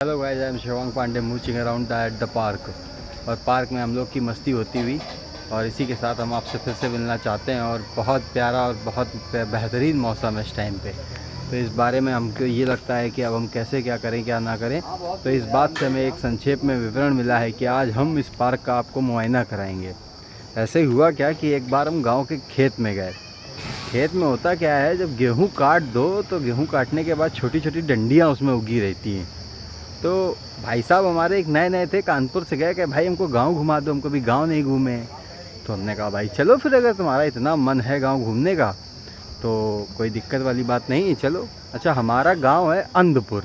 Hello guys, I am Shivang Pandey mooching around at the park. और park में हम लोग की मस्ती होती हुई और इसी के साथ हम आपसे फिर से मिलना चाहते हैं। और बहुत प्यारा और बहुत बेहतरीन मौसम है इस टाइम पे। तो इस बारे में हमको ये लगता है कि अब हम कैसे क्या करें क्या ना करें। तो इस बात से हमें एक संक्षेप में विवरण मिला है कि आज हम इस पार्क का आपको मुआयना कराएंगे। ऐसे ही हुआ क्या कि एक बार हम गाँव के खेत में गए। खेत में होता क्या है, जब गेहूँ काट दो तो गेहूँ काटने के बाद छोटी छोटी डंडियाँ उसमें उगी रहती हैं। तो भाई साहब हमारे एक नए नए थे, कानपुर से गए कि भाई हमको गांव घुमा दो, हम कभी गांव नहीं घूमे। तो हमने कहा भाई चलो फिर, अगर तुम्हारा इतना मन है गांव घूमने का तो कोई दिक्कत वाली बात नहीं है, चलो। अच्छा, हमारा गांव है अंधपुर।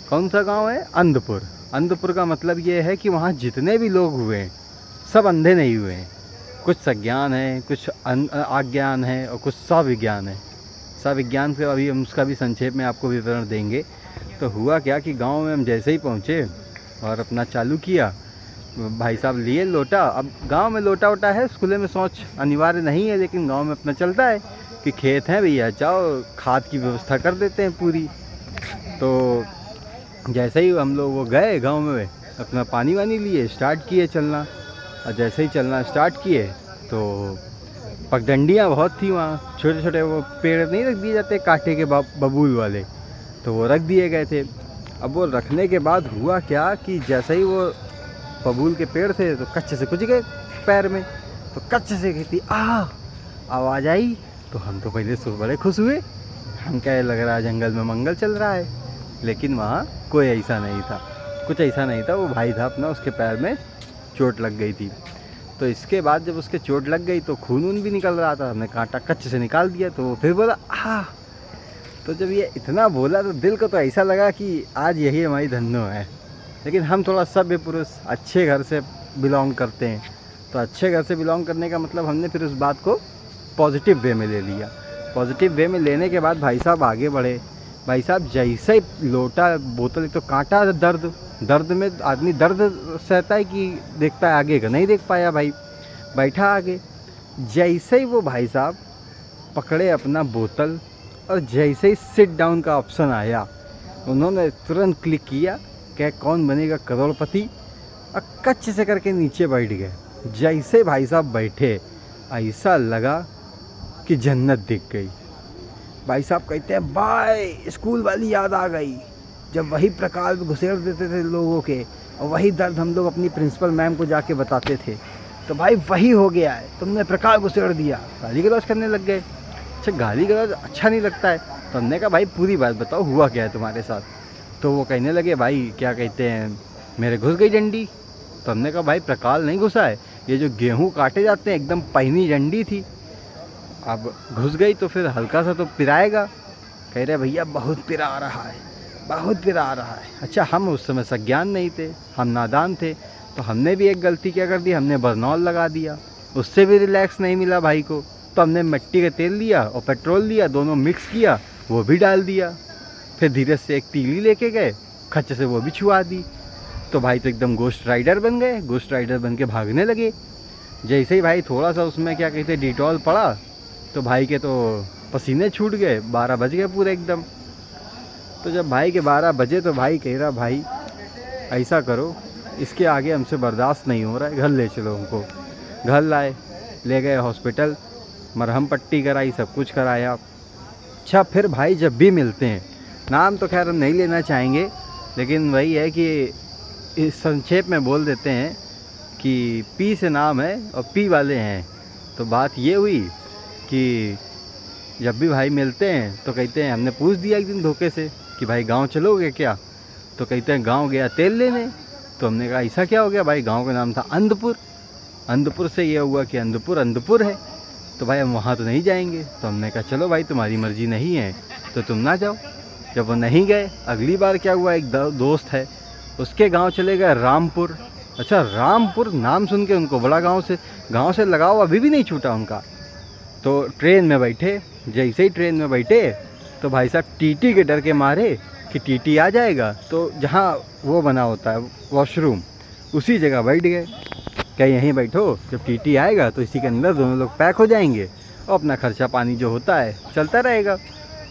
कौन सा गांव है? अंधपुर। अंधपुर का मतलब ये है कि वहाँ जितने भी लोग हुए हैं सब अंधे नहीं हुए हैं। कुछ सज्ञान है, कुछ अज्ञान है और कुछ सविज्ञान है। सविज्ञान से अभी हम उसका भी संक्षेप में आपको विवरण देंगे। तो हुआ क्या कि गांव में हम जैसे ही पहुँचे और अपना चालू किया, भाई साहब लिए लोटा। अब गांव में लोटा वोटा है, स्कूले में शौच अनिवार्य नहीं है, लेकिन गांव में अपना चलता है कि खेत हैं भैया, जाओ खाद की व्यवस्था कर देते हैं पूरी। तो जैसे ही हम लोग वो गए गांव में, अपना पानी वानी लिए, स्टार्ट किए चलना। और जैसे ही चलना स्टार्ट किए तो पगडंडियाँ बहुत थी वहाँ। छोटे छोटे वो पेड़ नहीं रख दिए जाते कांटे के बबूल वाले, तो वो रख दिए गए थे। अब वो रखने के बाद हुआ क्या कि जैसे ही वो बबूल के पेड़ थे तो कच्चे से कुछ गए पैर में, तो कच्चे से कहती आवाज़ आई। तो हम तो पहले से बड़े खुश हुए, हम क्या लग रहा है जंगल में मंगल चल रहा है। लेकिन वहाँ कोई ऐसा नहीं था, कुछ ऐसा नहीं था। वो भाई था अपना, उसके पैर में चोट लग गई थी। तो इसके बाद जब उसके चोट लग गई तो खून वून भी निकल रहा था, हमने कांटा कच्चे से निकाल दिया। तो वो फिर बोला तो जब ये इतना बोला तो दिल को तो ऐसा लगा कि आज यही हमारी धन्नो है। लेकिन हम थोड़ा सभ्य पुरुष, अच्छे घर से बिलोंग करते हैं, तो अच्छे घर से बिलोंग करने का मतलब हमने फिर उस बात को पॉजिटिव वे में ले लिया। पॉजिटिव वे में लेने के बाद भाई साहब आगे बढ़े। भाई साहब जैसे ही लोटा बोतल, एक तो कांटा, दर्द में आदमी दर्द सहता है कि देखता है आगे का, नहीं देख पाया भाई, बैठा आगे। जैसे ही वो भाई साहब पकड़े अपना बोतल और जैसे ही सिट डाउन का ऑप्शन आया, उन्होंने तुरंत क्लिक किया कि कौन बनेगा करोड़पति, और कच्चे से करके नीचे बैठ गए। जैसे भाई साहब बैठे, ऐसा लगा कि जन्नत दिख गई। भाई साहब कहते हैं भाई स्कूल वाली याद आ गई, जब वही प्रकार घुसेड़ देते थे लोगों के, और वही दर्द हम लोग अपनी प्रिंसिपल मैम को जाके बताते थे। तो भाई वही हो गया है, तुमने प्रकार घुसेड़ दिया। गाली गलौज करने लग गए। अच्छा, गाली गलौज अच्छा नहीं लगता है, तो हमने कहा भाई पूरी बात बताओ, हुआ क्या है तुम्हारे साथ। तो वो कहने लगे भाई क्या कहते हैं, मेरे घुस गई डंडी। तो हमने कहा भाई प्रकाल नहीं घुसा है, ये जो गेहूँ काटे जाते हैं एकदम पहिनी डंडी थी, अब घुस गई तो फिर हल्का सा तो पिराएगा। कह रहे भैया बहुत पिरा आ रहा है, बहुत पिरा आ रहा है। अच्छा, हम उस समय सज्ञान नहीं थे, हम नादान थे, तो हमने भी एक गलती क्या कर दी, हमने बरनौल लगा दिया। उससे भी रिलैक्स नहीं मिला भाई को, तो हमने मिट्टी का तेल लिया और पेट्रोल लिया, दोनों मिक्स किया, वो भी डाल दिया। फिर धीरे से एक तीली लेके गए, खच्चे से वो भी छुआ दी। तो भाई तो एकदम गोस्ट राइडर बन गए, गोस्ट राइडर बन के भागने लगे। जैसे ही भाई थोड़ा सा उसमें क्या कहते डिटॉल पड़ा तो भाई के तो पसीने छूट गए, 12 बज गए पूरे एकदम। तो जब भाई के 12 बजे तो भाई कह रहा भाई ऐसा करो, इसके आगे हमसे बर्दाश्त नहीं हो रहा है, घर ले चलो हमको। घर लाए, ले गए हॉस्पिटल, मरहम पट्टी कराई, सब कुछ कराया। अच्छा, फिर भाई जब भी मिलते हैं, नाम तो खैर हम नहीं लेना चाहेंगे, लेकिन वही है कि इस संक्षेप में बोल देते हैं कि पी से नाम है और पी वाले हैं। तो बात ये हुई कि जब भी भाई मिलते हैं तो कहते हैं, हमने पूछ दिया एक दिन धोखे से कि भाई गांव चलोगे क्या, तो कहते हैं गांव गया तेल लेने। तो हमने कहा ऐसा क्या हो गया भाई, गांव का नाम था अंधपुर, अंधपुर से ये हुआ कि अंधपुर है, तो भाई हम वहाँ तो नहीं जाएंगे। तो हमने कहा चलो भाई तुम्हारी मर्ज़ी नहीं है तो तुम ना जाओ। जब वो नहीं गए, अगली बार क्या हुआ, एक दोस्त है उसके गांव चले गए रामपुर। अच्छा, रामपुर नाम सुन के उनको बड़ा गांव से लगाव अभी भी नहीं छूटा उनका। तो ट्रेन में बैठे, जैसे ही ट्रेन में बैठे तो भाई साहब टीटी के डर के मारे कि टीटी आ जाएगा, तो जहाँ वो बना होता है वॉशरूम, उसी जगह बैठ गए। क्या यहीं बैठो, जब टीटी आएगा तो इसी के अंदर दोनों लोग पैक हो जाएंगे और अपना खर्चा पानी जो होता है चलता रहेगा।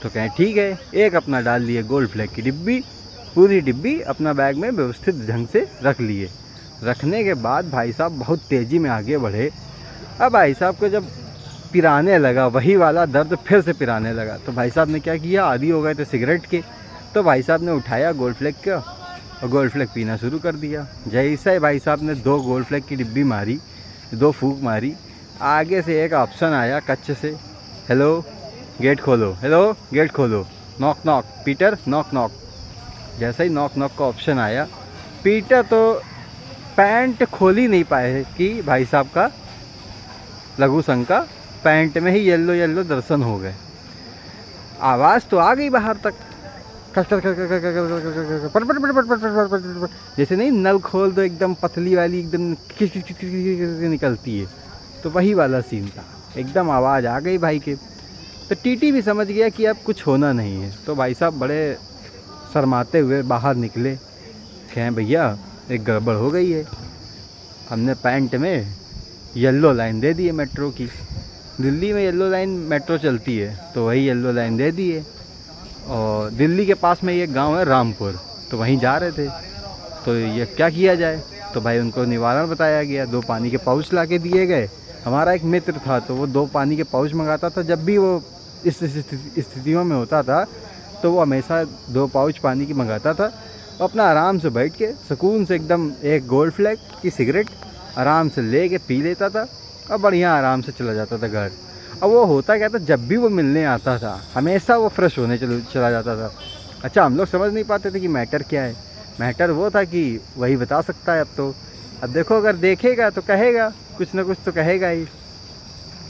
तो कहें ठीक है। एक अपना डाल लिए गोल्ड फ्लैग की डिब्बी पूरी डिब्बी अपना बैग में व्यवस्थित ढंग से रख लिए। रखने के बाद भाई साहब बहुत तेज़ी में आगे बढ़े। अब भाई साहब को जब पिराने लगा, वही वाला दर्द फिर से पिराने लगा, तो भाई साहब ने क्या किया, आदी हो गए थे सिगरेट के, तो भाई साहब ने उठाया गोल्ड फ्लेक का और गोल्ड फ्लेक पीना शुरू कर दिया। जैसे भाई साहब ने 2 गोल्ड फ्लेक की डिब्बी मारी, 2 फूंक मारी, आगे से एक ऑप्शन आया कच्चे से, हेलो गेट खोलो, हेलो गेट खोलो, knock knock Peter, knock knock. जैसे ही नॉक नॉक का ऑप्शन आया, पीटर तो पैंट खोल ही नहीं पाए कि भाई साहब का, लघु संघ का पैंट में ही येलो येलो दर्शन हो गए। आवाज़ तो आ गई बाहर तक, जैसे नहीं नल खोल दो एकदम पतली वाली, एकदम निकलती है, तो वही वाला सीन था। एकदम आवाज़ आ गई भाई के, तो टीटी भी समझ गया कि अब कुछ होना नहीं है। तो भाई साहब बड़े शर्माते हुए बाहर निकले, कहें भैया एक गड़बड़ हो गई है, हमने पैंट में येलो लाइन दे दी है मेट्रो की। दिल्ली में येलो लाइन मेट्रो चलती है, तो वही येलो लाइन दे दी है। और दिल्ली के पास में एक गांव है रामपुर, तो वहीं जा रहे थे, तो ये क्या किया जाए। तो भाई उनको निवारण बताया गया, 2 पानी के पाउच ला के दिए गए। हमारा एक मित्र था, तो वो 2 पानी के पाउच मंगाता था। जब भी वो इस स्थितियों में होता था, तो वो हमेशा 2 पाउच पानी की मंगाता था। अपना आराम से बैठ के सुकून से एकदम एक गोल्ड फ्लेक की सिगरेट आराम से ले के पी लेता था और बढ़िया आराम से चला जाता था घर। अब वो होता क्या था, जब भी वो मिलने आता था हमेशा वो फ्रेश होने चला जाता था। अच्छा, हम लोग समझ नहीं पाते थे कि मैटर क्या है। मैटर वो था कि वही बता सकता है अब तो। अब देखो, अगर देखेगा तो कहेगा, कुछ ना कुछ तो कहेगा ही।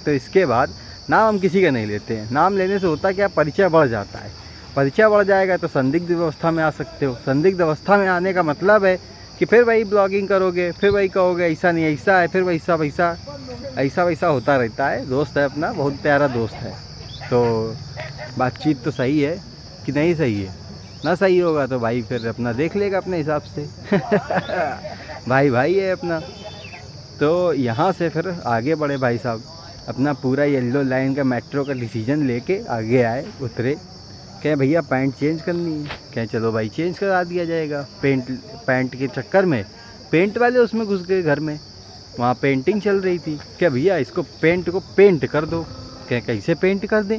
तो इसके बाद नाम हम किसी का नहीं लेते हैं। नाम लेने से होता क्या, परिचय बढ़ जाता है। परिचय बढ़ जाएगा तो संदिग्ध अवस्था में आ सकते हो। संदिग्ध अवस्था में आने का मतलब है कि फिर वही ब्लॉगिंग करोगे, फिर वही कहोगे ऐसा नहीं ऐसा है, फिर वैसा वैसा ऐसा वैसा होता रहता है। दोस्त है अपना, बहुत प्यारा दोस्त है, तो बातचीत तो सही है कि नहीं सही है। ना सही होगा तो भाई फिर अपना देख लेगा अपने हिसाब से। भाई भाई है अपना। तो यहाँ से फिर आगे बढ़े भाई साहब, अपना पूरा येलो लाइन का मेट्रो का डिसीजन लेके आगे आए, उतरे। कहें भैया पैंट चेंज करनी है। कहें चलो भाई चेंज करा दिया जाएगा। पैंट के चक्कर में पेंट वाले उसमें घुस गए घर में, वहाँ पेंटिंग चल रही थी। क्या भैया इसको पेंट को पेंट कर दो। क्या कैसे पेंट कर दें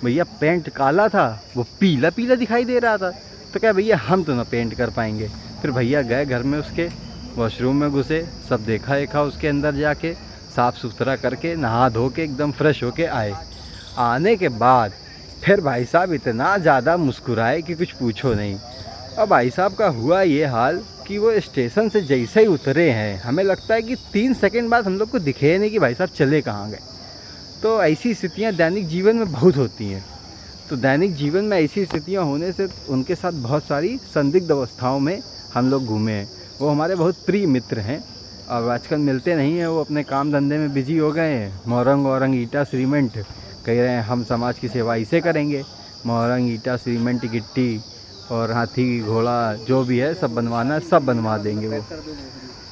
भैया, पेंट काला था वो पीला पीला दिखाई दे रहा था। तो क्या भैया हम तो ना पेंट कर पाएंगे। फिर भैया गए घर में, उसके वॉशरूम में घुसे, सब देखा उसके अंदर जाके साफ़ सुथरा करके नहा धो के एकदम फ्रेश होके आए। आने के बाद फिर भाई साहब इतना ज़्यादा मुस्कुराए कि कुछ पूछो नहीं। अब भाई साहब का हुआ ये हाल कि वो स्टेशन से जैसे ही उतरे हैं, हमें लगता है कि 3 सेकंड बाद हम लोग को दिखे नहीं कि भाई साहब चले कहाँ गए। तो ऐसी स्थितियाँ दैनिक जीवन में बहुत होती हैं। तो दैनिक जीवन में ऐसी स्थितियाँ होने से उनके साथ बहुत सारी संदिग्ध अवस्थाओं में हम लोग घूमे हैं। वो हमारे बहुत प्रिय मित्र हैं और आजकल मिलते नहीं हैं, वो अपने काम धंधे में बिजी हो गए हैं। मोरंग औरंग ईटा सीमेंट कह रहे हैं हम समाज की सेवा इसे करेंगे। मोरंग ईटा सीमेंट गिट्टी और हाथी घोड़ा जो भी है सब बनवाना है, सब बनवा देंगे वो।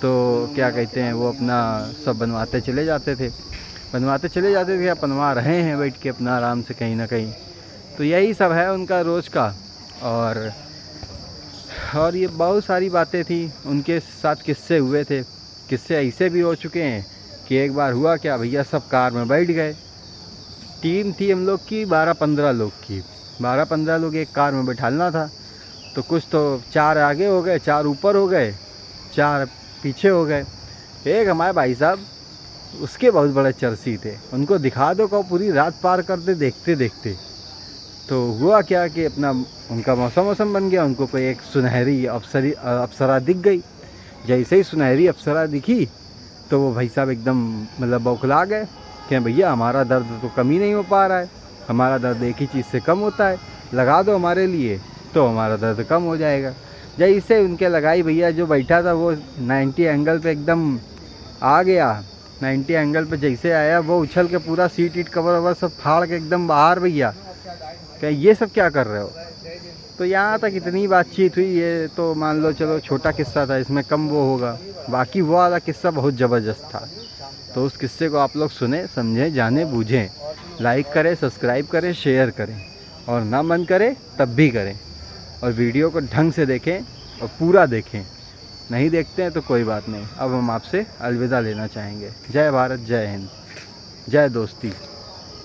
तो क्या कहते हैं, वो अपना सब बनवाते चले जाते थे, या बनवा रहे हैं बैठ के अपना आराम से कहीं ना कहीं। तो यही सब है उनका रोज़ का। और ये बहुत सारी बातें थी उनके साथ, किस्से हुए थे। किस्से ऐसे भी हो चुके हैं कि एक बार हुआ क्या, भैया सब कार में बैठ गए। टीम थी हम लोग की 12-15 लोग की, 12-15 लोग एक कार में बैठालना था। तो कुछ तो 4 आगे हो गए, 4 ऊपर हो गए, 4 पीछे हो गए। एक हमारे भाई साहब उसके बहुत बड़े चर्सी थे, उनको दिखा दो को पूरी रात पार कर दे देखते देखते। तो हुआ क्या कि अपना उनका मौसम बन गया। उनको कोई एक सुनहरी अप्सरा दिख गई। जैसे ही सुनहरी अप्सरा दिखी तो वो भाई साहब एकदम मतलब बौखला गए कि भैया हमारा दर्द तो कम ही नहीं हो पा रहा है, हमारा दर्द एक ही चीज़ से कम होता है, लगा दो हमारे लिए तो हमारा दर्द कम हो जाएगा। जैसे उनके लगाई, भैया जो बैठा था वो 90 एंगल पे एकदम आ गया। 90 एंगल पे जैसे आया वो उछल के पूरा सीट कवर ववर सब फाड़ के एकदम बाहर। भैया क्या ये सब क्या कर रहे हो। तो यहाँ तक इतनी बातचीत हुई। ये तो मान लो चलो छोटा किस्सा था, इसमें कम वो होगा। बाकी वो वाला किस्सा बहुत ज़बरदस्त था। तो उस किस्से को आप लोग सुने, समझें, जाने बूझें, लाइक करें, सब्सक्राइब करें, शेयर करें और ना मन करे तब भी करें। और वीडियो को ढंग से देखें और पूरा देखें। नहीं देखते हैं तो कोई बात नहीं। अब हम आपसे अलविदा लेना चाहेंगे। जय भारत, जय हिंद, जय दोस्ती।